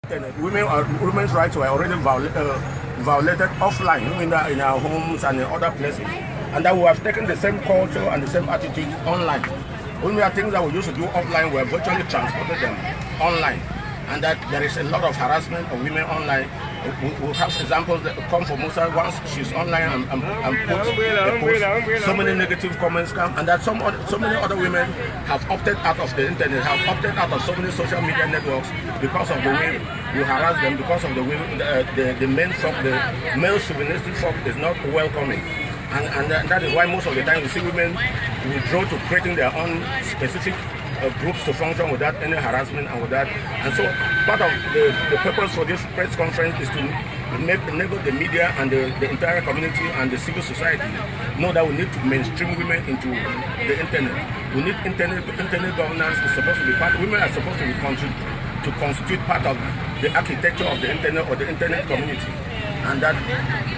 Women's rights were already violated offline in our homes and in other places, and that we have taken the same culture and the same attitude online. Only things that we used to do offline were virtually transported them online, and that there is a lot of harassment of women online. We have examples that come from Musa once she's online and post so many negative comments come, and that so many other women have opted out of the internet, have opted out of so many social media networks because of the way you harass them, because of the way the men folk, the male chauvinistic folk is not welcoming. And that is why most of the time you see women withdraw to creating their own specific groups to function without any harassment and without. And so part of the purpose for this press conference is to enable the media and the entire community and the civil society know that we need to mainstream women into the internet. We need internet governance is supposed to be part. Women are supposed to constitute part of the architecture of the internet or the internet community. And that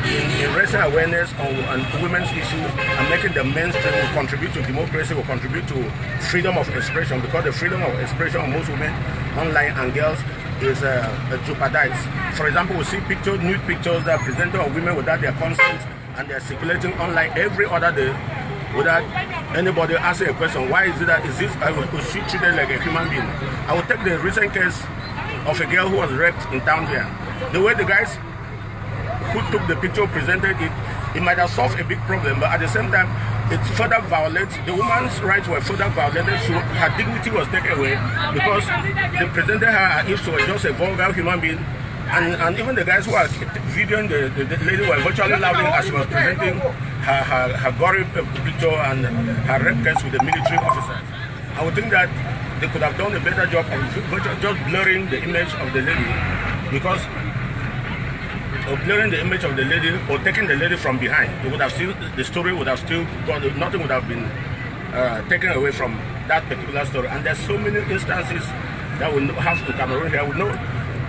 in raising awareness on women's issues and making them mainstream will contribute to democracy, will contribute to freedom of expression, because the freedom of expression of most women online and girls is jeopardized. For example, we see nude pictures that are presented of women without their consent, and they're circulating online every other day without anybody asking a question. Why is it that is she treated like a human being? I will take the recent case of a girl who was raped in town here. The way the guys who took the picture presented it might have solved a big problem, but at the same time it further violates the woman's rights were further violated. Her dignity was taken away because they presented her as if she was just a vulgar human being, and even the guys who are videoing the lady were virtually laughing as she was presenting her gory picture and her rape case with the military officers. I would think that they could have done a better job of just blurring the image of the lady, because of blurring the image of the lady or taking the lady from behind. It would have still, the story would have still gone, nothing would have been taken away from that particular story. And there's so many instances that we have to Cameroon here. We know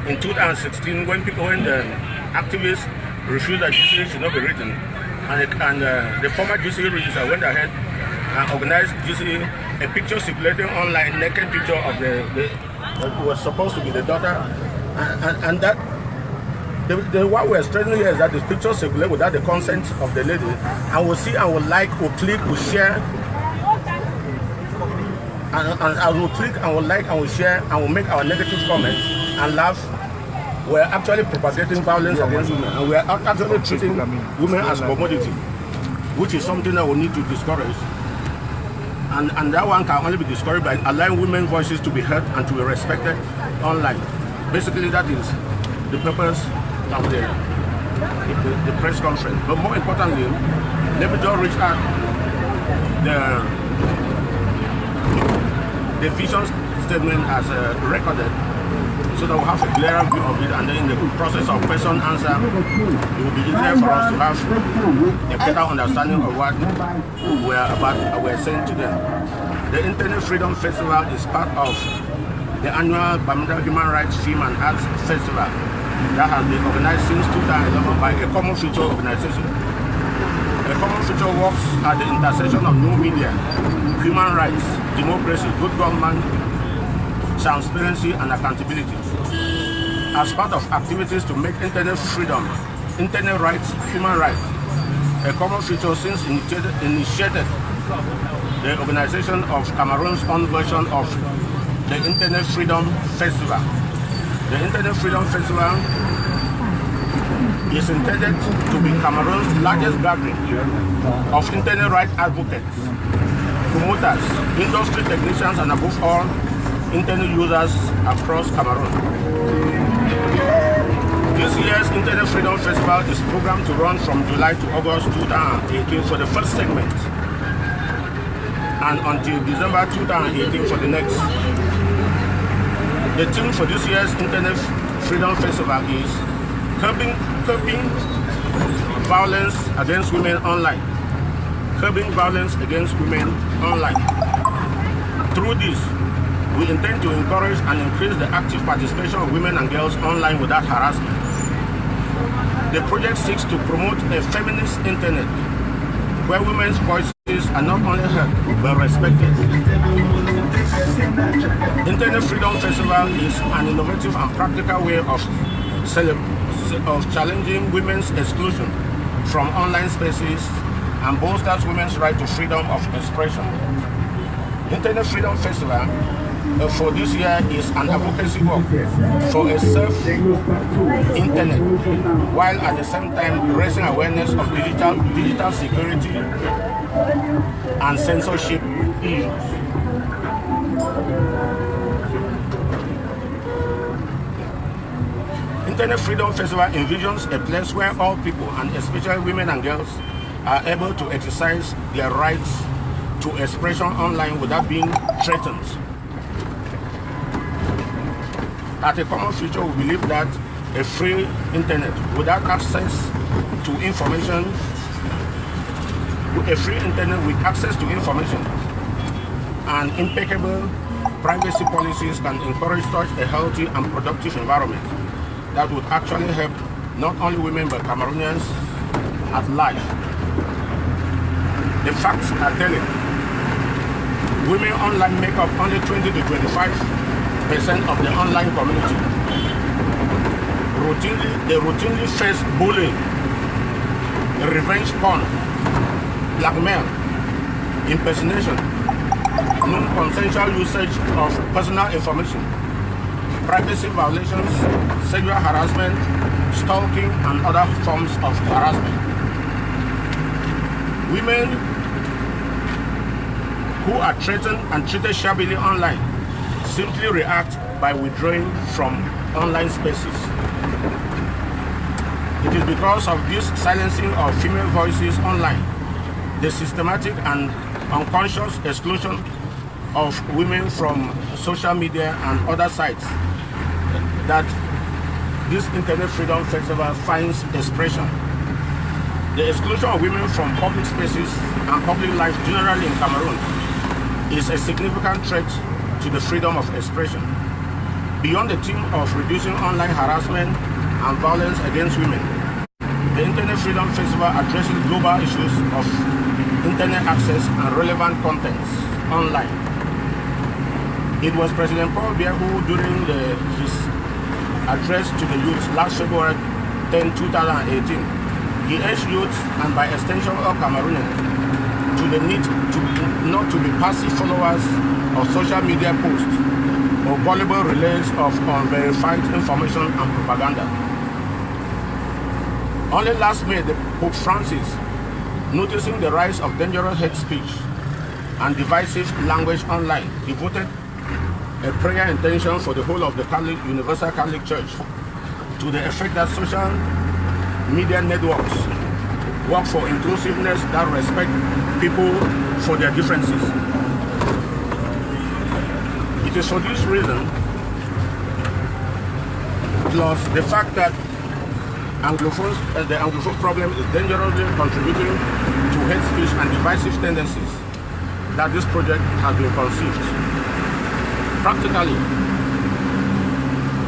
in 2016 when the activists refused that GCA should not be written, and the former GCA registrar went ahead and organized GCA, a picture circulating online, naked picture of who was supposed to be the daughter, and that what we're stressing here is that the pictures circulate without the consent of the lady, and we'll see and we'll like, we'll click, we'll share, and I will click and we'll like and we'll share and we'll make our negative comments and laugh. We're actually propagating violence against women, and we're actually treating women as commodity, which is something that we need to discourage. And that one can only be discouraged by allowing women's voices to be heard and to be respected online. Basically, that is the purpose of the press conference. But more importantly, let me just reach out the vision statement as recorded, so that we'll have a clearer view of it, and then in the process of question and answer, it will be easier for us to have a better understanding of what we're saying to them. The Internet Freedom Festival is part of the annual Bermuda Human Rights Film and Arts Festival that has been organized since 2011 by a Common Future organization. A Common Future works at the intersection of new media, human rights, democracy, good government, transparency and accountability. As part of activities to make internet freedom, internet rights, human rights, a Common Future since initiated the organization of Cameroon's own version of the Internet Freedom Festival. The Internet Freedom Festival is intended to be Cameroon's largest gathering of internet rights advocates, promoters, industry technicians, and above all, internet users across Cameroon. This year's Internet Freedom Festival is programmed to run from July to August 2018 for the first segment, and until December 2018 for the next. The theme for this year's Internet Freedom Festival is curbing violence against women online. Curbing violence against women online. Through this, we intend to encourage and increase the active participation of women and girls online without harassment. The project seeks to promote a feminist internet where women's voices are not only heard but respected. Internet Freedom Festival is an innovative and practical way of challenging women's exclusion from online spaces and bolsters women's right to freedom of expression. Internet Freedom Festival for this year is an advocacy work for a safe internet, while at the same time raising awareness of digital security and censorship issues. Internet Freedom Festival envisions a place where all people, and especially women and girls, are able to exercise their rights to expression online without being threatened. At a common future, we believe that a free internet without access to information, and impeccable privacy policies can encourage such a healthy and productive environment that would actually help not only women but Cameroonians at large. The facts are telling. Women online make up only 20 to 25% of the online community. They routinely face bullying, revenge porn, blackmail, impersonation, non-consensual usage of personal information, privacy violations, sexual harassment, stalking, and other forms of harassment. Women who are threatened and treated shabbily online simply react by withdrawing from online spaces. It is because of this silencing of female voices online, the systematic and unconscious exclusion of women from social media and other sites, that this Internet Freedom Festival finds expression. The exclusion of women from public spaces and public life generally in Cameroon is a significant threat to the freedom of expression. Beyond the theme of reducing online harassment and violence against women, the Internet Freedom Festival addresses global issues of internet access and relevant contents online. It was President Paul Biya who, during his address to the youth last February 10, 2018, he urged youth, and by extension all Cameroonians, to the need not to be passive followers of social media posts or gullible relays of unverified information and propaganda. Only last May, the Pope Francis, noticing the rise of dangerous hate speech and divisive language online, devoted a prayer intention for the whole of the Universal Catholic Church to the effect that social media networks work for inclusiveness that respect people for their differences. It is for this reason, plus the fact that the Anglophone problem is dangerously contributing to hate speech and divisive tendencies, that this project has been conceived. Practically,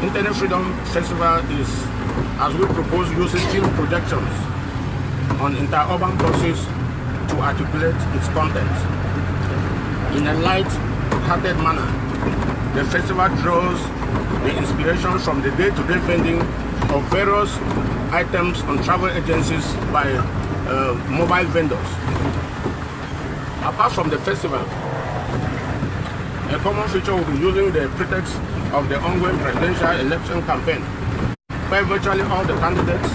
Internet Freedom Festival is, as we propose, using film projections on interurban buses to articulate its content. In a light-hearted manner, the festival draws the inspiration from the day-to-day vending of various items on travel agencies by mobile vendors. Apart from the festival, a common feature will be using the pretext of the ongoing presidential election campaign, where virtually all the candidates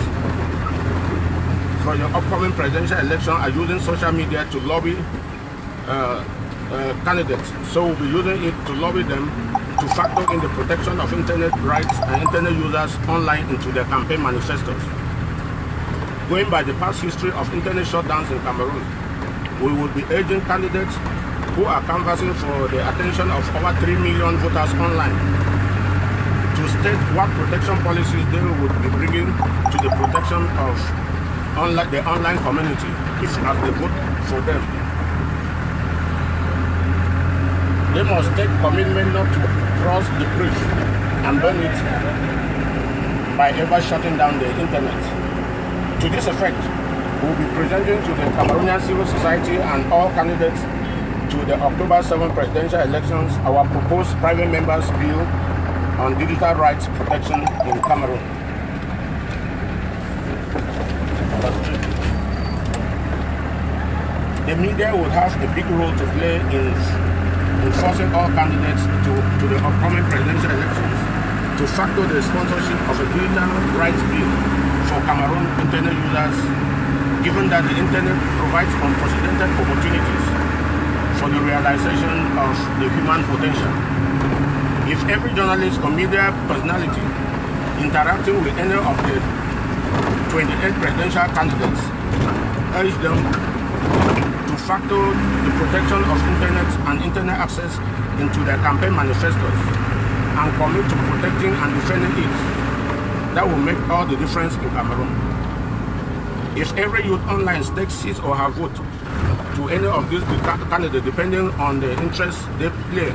for the upcoming presidential election are using social media to lobby candidates. So we'll be using it to lobby them to factor in the protection of internet rights and internet users online into their campaign manifestos. Going by the past history of internet shutdowns in Cameroon, we will be urging candidates who are canvassing for the attention of over 3 million voters online to state what protection policies they would be bringing to the protection of the online community if as they vote for them. They must take commitment not to cross the bridge and burn it by ever shutting down the internet. To this effect, We'll be presenting to the Cameroonian civil society and all candidates to the October 7 presidential elections our proposed private members' bill on digital rights protection in Cameroon. The media will have a big role to play in forcing all candidates to the upcoming presidential elections to factor the sponsorship of a digital rights bill for Cameroon internet users, given that the internet provides unprecedented opportunities for the realization of the human potential. If every journalist or media personality interacting with any of the 28 presidential candidates urge them to factor the protection of internet and internet access into their campaign manifestos and commit to protecting and defending it, that will make all the difference in Cameroon. If every youth online takes seats or have vote to any of these candidates, depending on the interest they play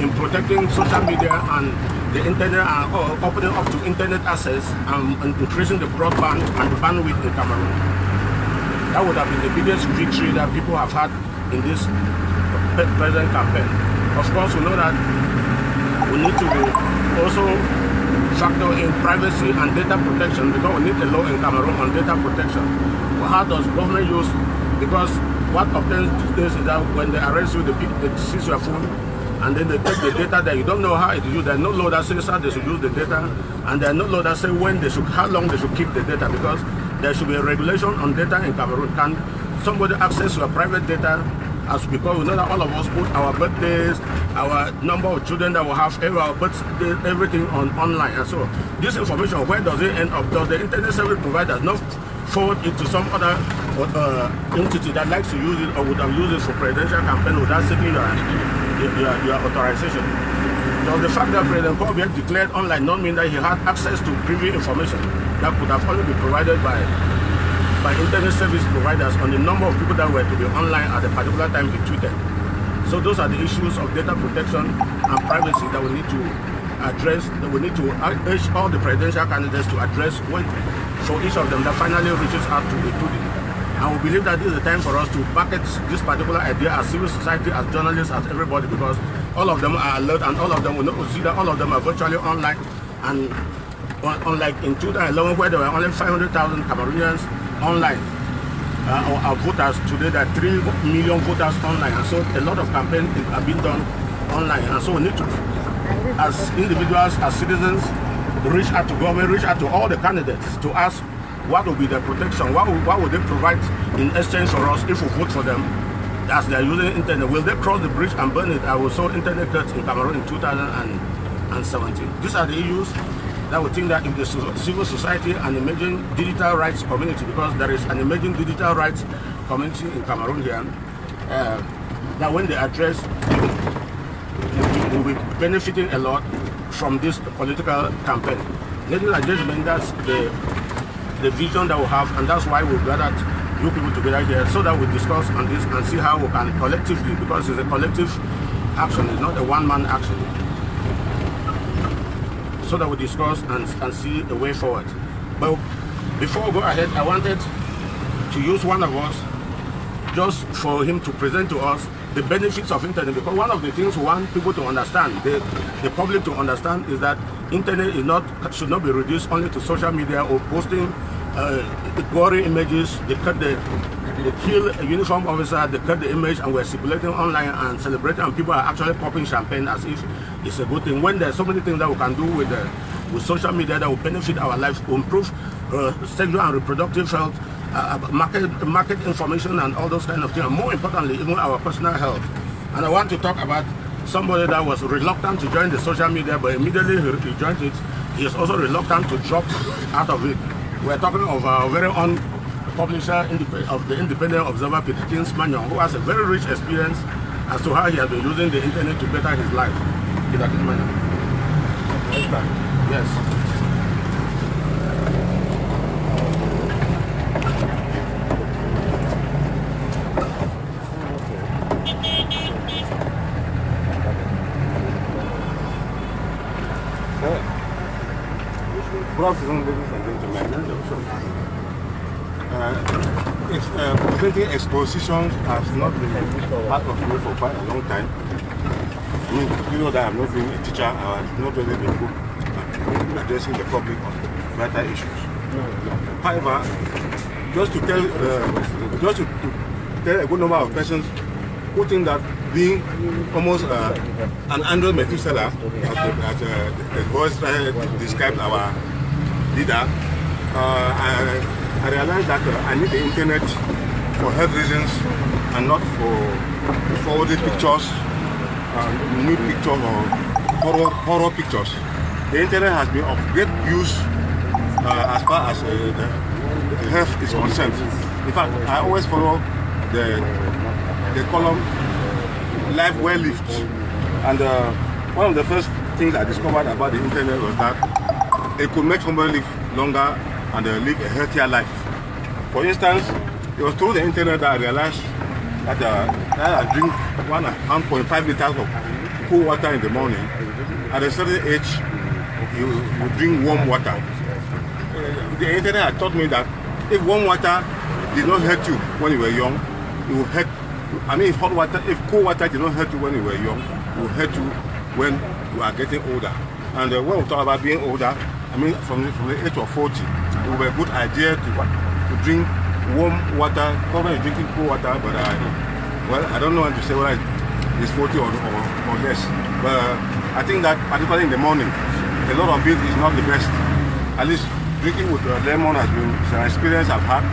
in protecting social media and the internet and opening up to internet access and increasing the broadband and the bandwidth in Cameroon, that would have been the biggest victory that people have had in this present campaign. Of course, we know that we need to also factor in privacy and data protection, because we need a law in Cameroon on data protection. Well, how does government use, because what obtains these days is that when they arrest you, they seize your phone and then they take the data that you don't know how it is used. There are no law that says how they should use the data, and there are no law that say when they should, how long they should keep the data, because there should be a regulation on data in Cameroon. Can somebody access your private data? As because we know that all of us put our birthdays, our number of children that we have, our birthday, everything online. And so this information, where does it end up? Does the internet service provider not forward it to some other entity that likes to use it or would have used it for presidential campaign without seeking your authorization? Does the fact that President Paul Biya declared online not mean that he had access to privy information that could have only been provided by internet service providers on the number of people that were to be online at a particular time he tweeted? So those are the issues of data protection and privacy that we need to address, that we need to urge all the presidential candidates to address when, for each of them that finally reaches out to the truth. And we believe that this is the time for us to market this particular idea as civil society, as journalists, as everybody, because all of them are alert and all of them will not see that all of them are virtually online. And unlike in 2011 where there were only 500,000 Cameroonians online, our voters, today there are 3 million voters online, and so a lot of campaigns are being done online. And so we need to, as individuals, as citizens, reach out to government, reach out to all the candidates to ask what will be their protection, what will they provide in exchange for us if we vote for them as they are using internet. Will they cross the bridge and burn it? I will saw internet cuts in Cameroon in 2017. These are the issues that we think that if the civil society and emerging digital rights community, because there is an emerging digital rights community in Cameroon here, that when they address, will be benefiting a lot from this political campaign. Ladies and gentlemen, that's the vision that we have, and that's why we've gathered you people together here so that we discuss on this and see how we can collectively, because it's a collective action, it's not a one-man action, so that we discuss and see a way forward. But before we go ahead, I wanted to use one of us just for him to present to us the benefits of internet, because one of the things we want people to understand, the public to understand, is that internet should not be reduced only to social media or posting gory images. They kill a uniform officer, they cut the image, and we're circulating online and celebrating, and people are actually popping champagne as if it's a good thing, when there's so many things that we can do with social media that will benefit our lives, improve sexual and reproductive health, market information and all those kind of things, and more importantly, even our personal health. And I want to talk about somebody that was reluctant to join the social media, but immediately he joined it. He is also reluctant to drop out of it. We're talking of our very own publisher of the Independent Observer, Peter Kings Magnon, who has a very rich experience as to how he has been using the internet to better his life. Peter Kings Magnon. Yes. Good afternoon, ladies and gentlemen. Presenting expositions has not been part of me for quite a long time. I mean, you know that I'm not being a teacher. I've not really been good at addressing the public on matter issues. However, just to tell a good number of persons who think that being almost an Android Methuselah, as the voice described our leader, I realized that I need the internet for health reasons and not for forwarding pictures, nude pictures or horror pictures. The internet has been of great use as far as the health is concerned. In fact, I always follow the column Life Well Lived, and one of the first things I discovered about the internet was that it could make somebody live longer and live a healthier life. For instance, it was through the internet that I realized that I drink 1.5 liters of cool water in the morning. At a certain age, you drink warm water. The internet had taught me that if warm water did not hurt you when you were young, it will hurt. I mean, if cold water did not hurt you when you were young, it will hurt you when you are getting older. And when we talk about being older, I mean from the age of 40, it will be a good idea to drink warm water. Probably drinking cold water, but I don't know how to say whether it's 40 or less. But I think that particularly in the morning, a lot of it is not the best. At least drinking with lemon has been an experience I've had,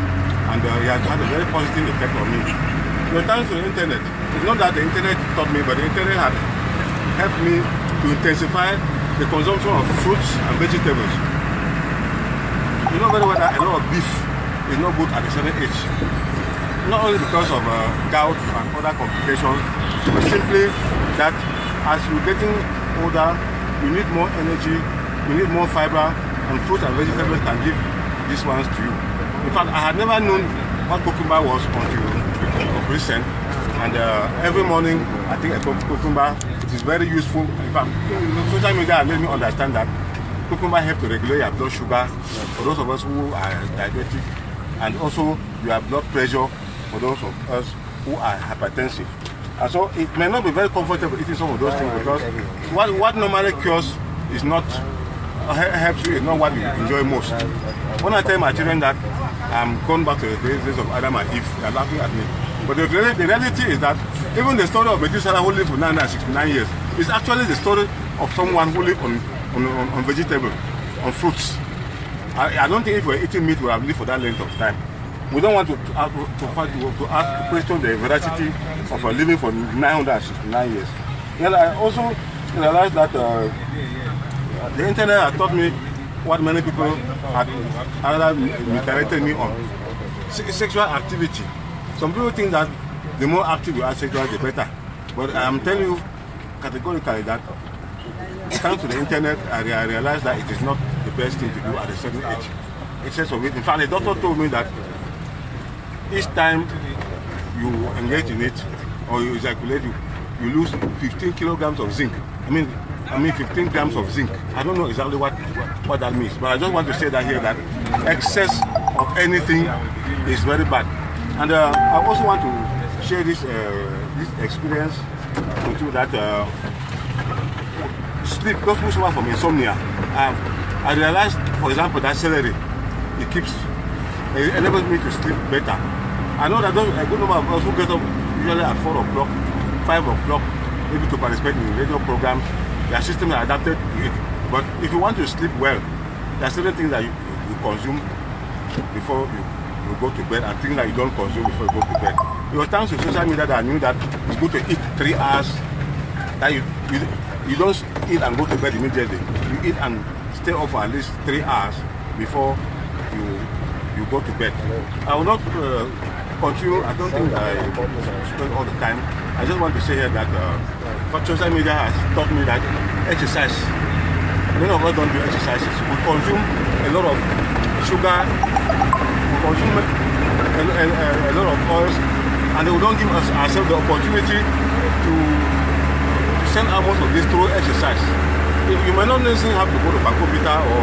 and it has had a very positive effect on me. Thanks to the internet, it's not that the internet taught me, but the internet has helped me to intensify the consumption of fruits and vegetables. You know very well that a lot of beef is not good at a certain age. Not only because of gout and other complications, but simply that as you're getting older, you need more energy, you need more fiber, and fruits and vegetables can give these ones to you. In fact, I had never known what cucumber was until recent, and every morning I think a cucumber, it is very useful. In fact, social media made me understand that cucumber helps to regulate your blood sugar for those of us who are diabetic, and also your blood pressure for those of us who are hypertensive. And so it may not be very comfortable eating some of those things, because what normally cures is not helps you is not what you enjoy most. When I tell my children that I'm going back to the days of Adam and Eve, they're laughing at me. But the reality is that even the story of Methuselah who lived for 969 years is actually the story of someone who lived on vegetables, on fruits. I don't think if we were eating meat, we would have lived for that length of time. We don't want to question the veracity of living for 969 years. And I also realized that the internet has taught me what many people had either misdirected me on. Sexual activity. Some people think that the more active you are sexually, the better. But I am telling you categorically that thanks to the internet, I realized that it is not the best thing to do at a certain age. Excess of it. In fact, the doctor told me that each time you engage in it or you ejaculate, you lose 15 kilograms of zinc. I mean 15 grams of zinc. I don't know exactly what that means, but I just want to say that here that excess of anything is very bad. And I also want to share this experience with you that sleep, those who suffer from insomnia. I realized, for example, that celery, it enables me to sleep better. I know that a good number of us who get up usually at 4 o'clock, 5 o'clock, maybe to participate in radio programs, their system is adapted to it. But if you want to sleep well, there are certain things that you consume before you go to bed, and things that you don't consume before you go to bed. It was thanks to social media that I knew that it's good to eat 3 hours, that you don't eat and go to bed immediately. You eat and stay up for at least 3 hours before you go to bed. I will not continue. I don't think I spend all the time. I just want to say here that social media has taught me that exercise. Many of us don't do exercises. We consume a lot of sugar, we consume a lot of oils, and we don't give ourselves the opportunity to send out most of this through exercise. You may not necessarily have to go to Bakopita or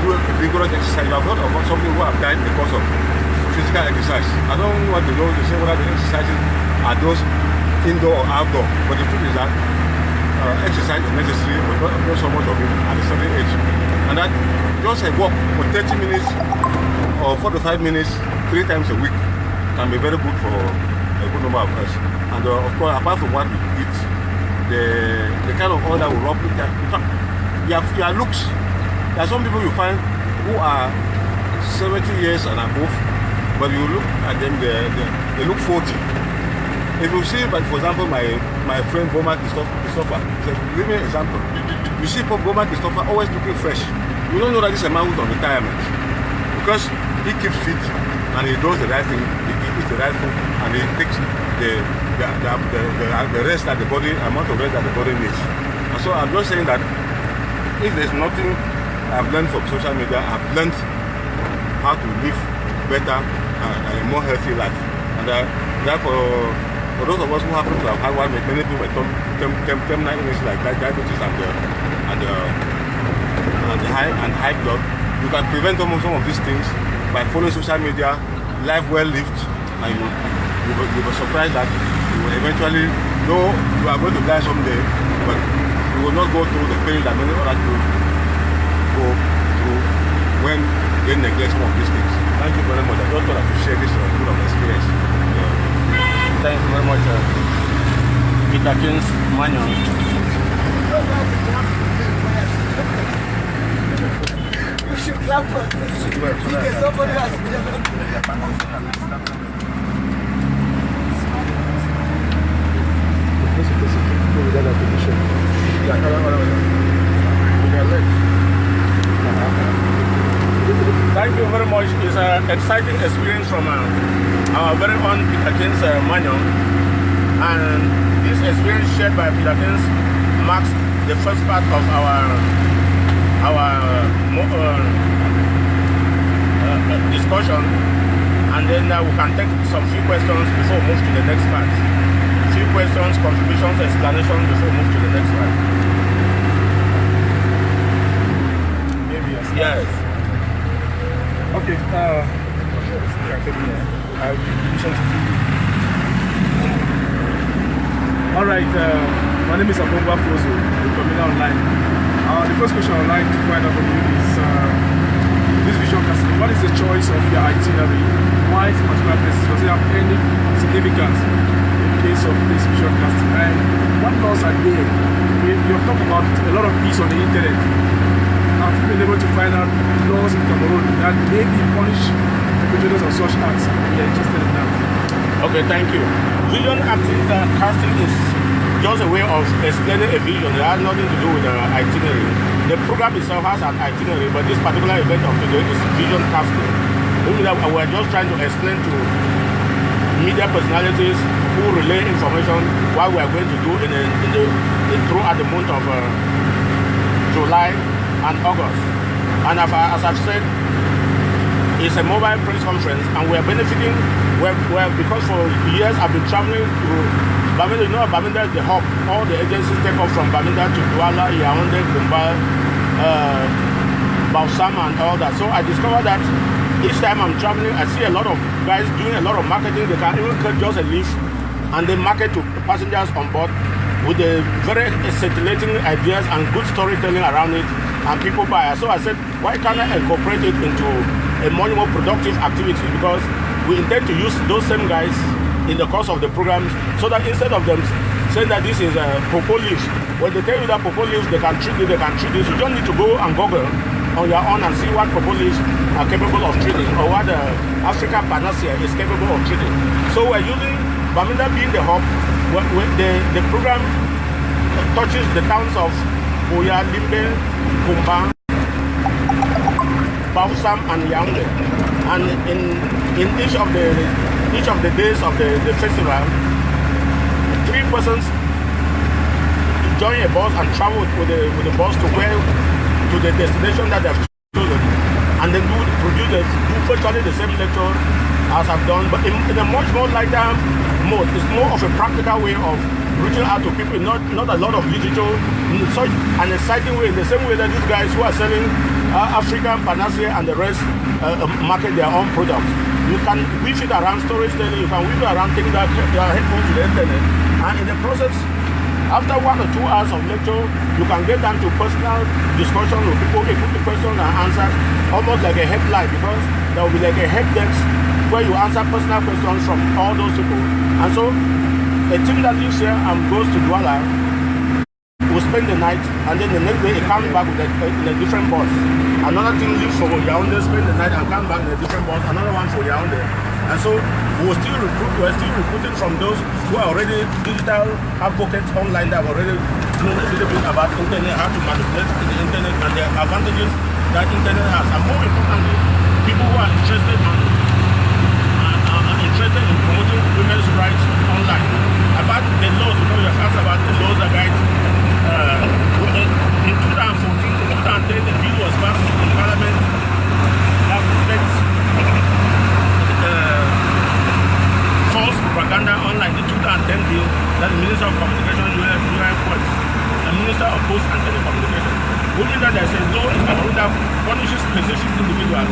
do a vigorous exercise. I've heard of some people who have died because of physical exercise. I don't want to know to say whether the exercises are those indoor or outdoor, but the truth is that exercise is necessary, but not so much of it at a certain age. And that just a walk for 30 minutes or 45 minutes 3 times a week can be very good for a good number of us. And of course, apart from what we eat, the kind of oil that will rub it, in fact, your looks. There are some people you find who are 70 years and above, but you look at them, they look 40. If you see, but for example, my friend Boma Christopher, is a living example. You see Boma Christopher always looking fresh. You don't know that this is a man who's on retirement, because he keeps fit and he does the right thing, he eats the right food, and he takes the rest that the body, amount of rest that the body needs. And so I'm just saying that if there's nothing I've learned from social media, I've learned how to live better and a more healthy life. And therefore, for those of us who happen to have had one, many people with terminal illnesses like diabetes and high blood, you can prevent some of these things by following social media, life well lived, and you will surprised that you will eventually, though you are going to die someday, but you will not go through the pain that many other people go through when they neglect some of these things. Thank you very much. I just thought I should share this good of experience. Thank you very much, Peter Kings Manyon. You should clap for this. Because somebody has Thank you very much. It's an exciting experience from our very own Peter Kings Manyon. And this experience shared by Peter Kings marks the first part of our discussion. And then we can take some few questions before we move to the next part. Few questions, contributions, explanations before we move to the next part. Maybe yes. Okay. All right. My name is Abomba Fozo. You're coming online. The first question I'd like to find out from you is this vision casting. What is the choice of your itinerary? Why is particular places? Does it have any significance in case of this vision casting? And what laws are there? You have talked about a lot of peace on the internet. Have you been able to find out laws in Cameroon that maybe punish perpetrators of such acts? We are interested in that. Okay, thank you. Vision casting is just a way of explaining a vision. It has nothing to do with the itinerary. The program itself has an itinerary, but this particular event of today is vision casting. We're just trying to explain to media personalities who relay information what we are going to do throughout the month of July and August. And as I've said, it's a mobile press conference, and we're benefiting because for years I've been traveling to Bamenda. You know, Bamenda is the hub. All the agencies take off from Bamenda to Douala, Yaoundé, Kumba, Bausam, and all that. So I discovered that each time I'm traveling, I see a lot of guys doing a lot of marketing. They can even cut just a leaf and they market to passengers on board with the very scintillating ideas and good storytelling around it, and people buy. So I said, why can't I incorporate it into a much more productive activity? Because we intend to use those same guys in the course of the programs, so that instead of them saying that this is a pawpaw leaf, when they tell you that pawpaw leaves they can treat it, you don't need to go and Google on your own and see what pawpaw leaves are capable of treating, or what the Africa Panacea is capable of treating. So we're using Bamenda being the hub. The program touches the towns of Oya, Limbe, Kumba, Bausam, and Yaoundé. And in each of the days of the festival, 3 persons join a bus and travel with the bus to the destination that they've chosen, and then do virtually the same lecture as I've done, but in a much more lighter mode. It's more of a practical way of reaching out to people, not a lot of literature, in such an exciting way, in the same way that these guys who are selling African, Panacea, and the rest market their own products. You can weave it around storytelling, you can weave it around things that are helpful to the internet. And in the process, after 1 or 2 hours of lecture, you can get down to personal discussion with people, put the questions and answers, almost like a helpline, because there will be like a help desk where you answer personal questions from all those people. And so, a team that lives here and goes to Douala will spend the night, and then the next day it comes back with in a different bus. Another team leaves for Yaoundé, spend the night and come back in a different bus. Another one for Yaoundé. And so we're still recruiting from those who are already digital advocates online that have already known a little bit about internet, how to manipulate the internet and the advantages that internet has. And more importantly, people who are interested in promoting women's rights online. About the laws, because you have asked about the laws that guide in 2014 to 2010, the bill was passed in Parliament that protects false propaganda online. The 2010 bill that the Minister of Communication, UN Points, the Minister of Post and Telecommunication. Only that there's a law in Cameroon that punishes specific individuals.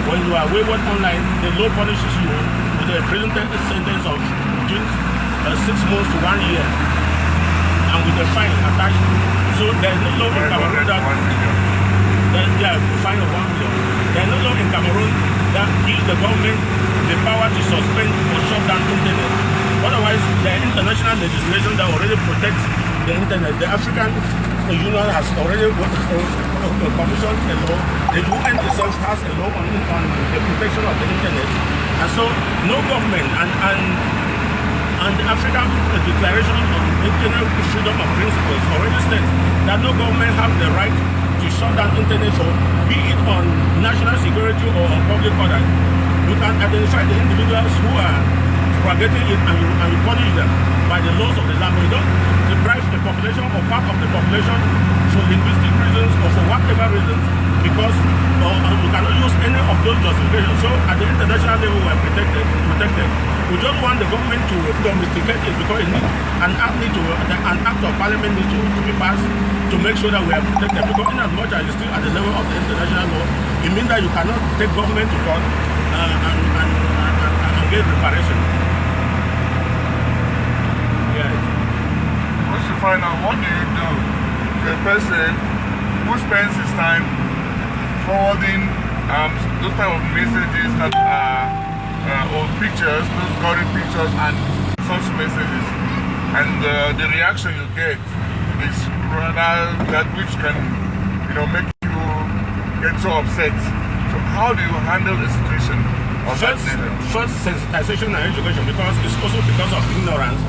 When you are wayward online, the law punishes you with a prison sentence of between 6 months to 1 year, and with a fine attached. So there is no law in Cameroon that fine of 1 million. There is no law in Cameroon that gives the government the power to suspend or shut down internet. Otherwise, the international legislation that already protects the internet, the African Union has already commissioned a law. The UN itself has a law on the protection of the internet, and so no government and the African Declaration on Internet Freedom of Principles already states that no government has the right to shut down internet, so be it on national security or on public order. You can identify the individuals who are propagating it and you punish them by the laws of the land. But you don't deprive the population or part of the population for linguistic reasons or for whatever reasons, because you cannot use any of those justifications. So at the international level, we are protected. We just want the government to domesticate it, because it needs an act of parliament needs to be passed to make sure that we are protected. Because in as much as it's still at the level of the international law, it means that you cannot take government to court and get reparation. Yeah. Once you find out, what do you do to a person who spends his time forwarding those type of messages that are or pictures, those gory pictures and such messages, and the reaction you get is rather that which can, make you get so upset. So how do you handle the situation of that level? First, sensitization and education, because it's also because of ignorance.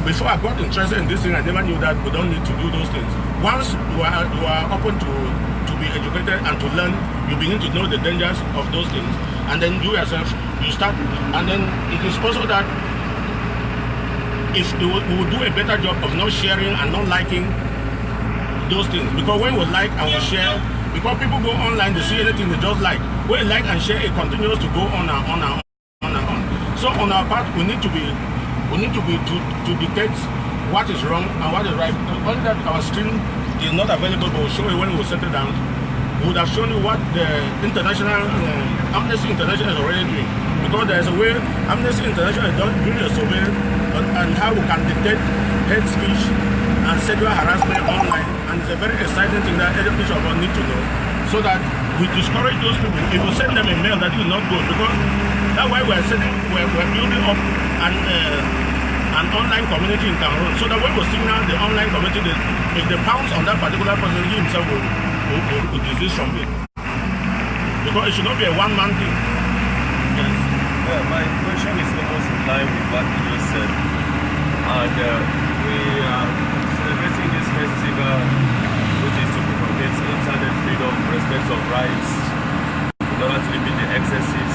Before I got interested in this thing, I never knew that we don't need to do those things. Once you are open to be educated and to learn, you begin to know the dangers of those things, and then you yourself, you start. And then it is also that if we will do a better job of not sharing and not liking those things, because when we like and we share, because people go online, they see anything they just like. When we like and share, it continues to go on and on and on and on. So on our part, we need to detect what is wrong and what is right. Only that our screen is not available, but we'll show you when we settle down. We would have shown you what the international Amnesty International is already doing, because there is a way Amnesty International is doing a survey on how we can detect hate speech and sexual harassment online, and it's a very exciting thing that every each of us need to know, so that we discourage those people. If we send them a mail, that is not good, because that's why we're building up an online community in Cameroon, so that when we signal the online community, if they pounce on that particular person, he himself will desist from it. Because it should not be a one-man thing. Yes. Well, my question is almost in line with what you just said. And we are celebrating this festival, which is to propagate internet freedom, respect of rights, in order to limit the excesses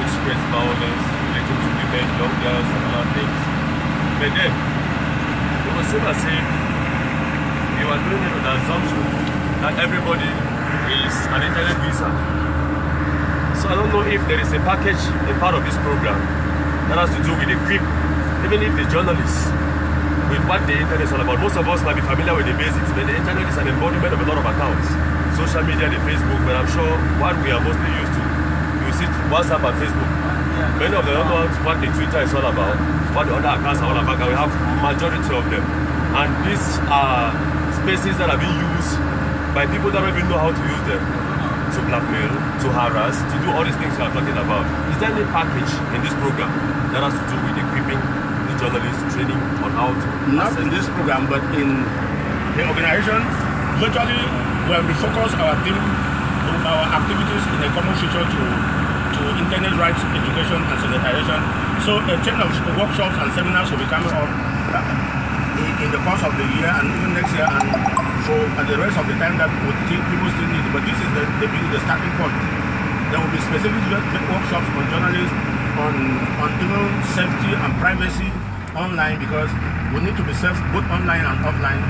which spreads violence related to women, young girls, and other things. But then, it was seem as if you are doing it with the assumption that everybody is an internet user. So I don't know if there is a package, a part of this program that has to do with the grip, even if the journalists, with what the internet is all about. Most of us might be familiar with the basics, but the internet is an embodiment of a lot of accounts. So social media, the Facebook, but I'm sure what we are mostly used to, you see WhatsApp and Facebook. Many of them don't know what the Twitter is all about, what the other accounts are all about, and we have majority of them. And these are spaces that are being used by people that don't even know how to use them, to blackmail, to harass, to do all these things we are talking about. Is there any package in this program that has to do with equipping the journalists, training on how to? Not in this program, but in the organization. Virtually, we have refocused our team, our activities in a common future to internet rights education and sanitization. So a chain of workshops and seminars will be coming up in the course of the year and even next year, and for the rest of the time that people still need. But this is the starting point. There will be specific workshops on journalists, on even safety and privacy online, because we need to be safe both online and offline.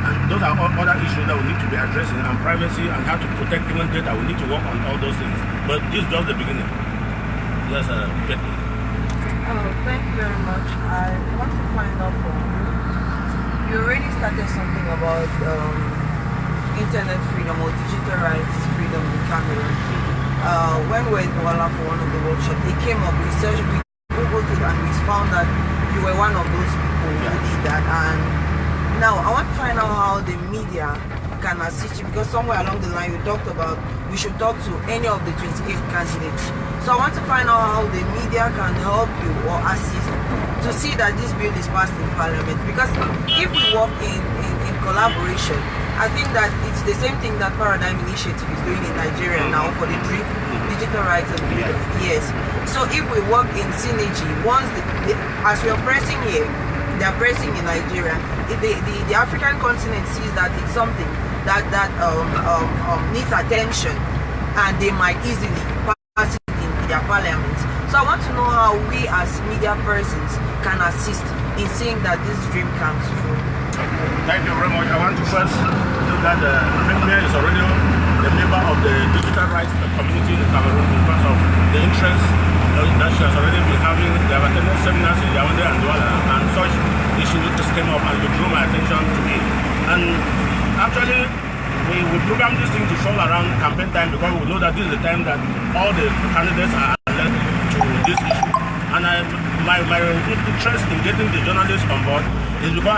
And those are other issues that we need to be addressing, and privacy and how to protect human data. We need to work on all those things. But this is just the beginning. Yes, Betty. Thank you very much. I want to find out from you. You already started something about internet freedom or digital rights freedom in Cameroon. When we were in Douala for one of the workshops, it came up. We googled it and we found that you were one of those people who did that. And now I want to find out how the media can assist you, because somewhere along the line you talked about we should talk to any of the 28 candidates. So I want to find out how the media can help you or assist to see that this bill is passed in Parliament. Because if we work in collaboration, I think that it's the same thing that Paradigm Initiative is doing in Nigeria now for the digital rights and freedom. Yes. So if we work in synergy, once as we are pressing here, they are pressing in Nigeria. The African continent sees that it's something that needs attention, and they might easily pass it in their parliament. So I want to know how we as media persons can assist in seeing that this dream comes true. Thank you very much. I want to first do that Premier is already a member of the digital rights community in Cameroon in terms of the interest that she has already been having. They have attended seminars in Yaoundé and Douala, and such issues just came up and you drew my attention to it. And actually, we program this thing to fall around campaign time, because we know that this is the time that all the candidates are alert to this issue. And my interest in getting the journalists on board is because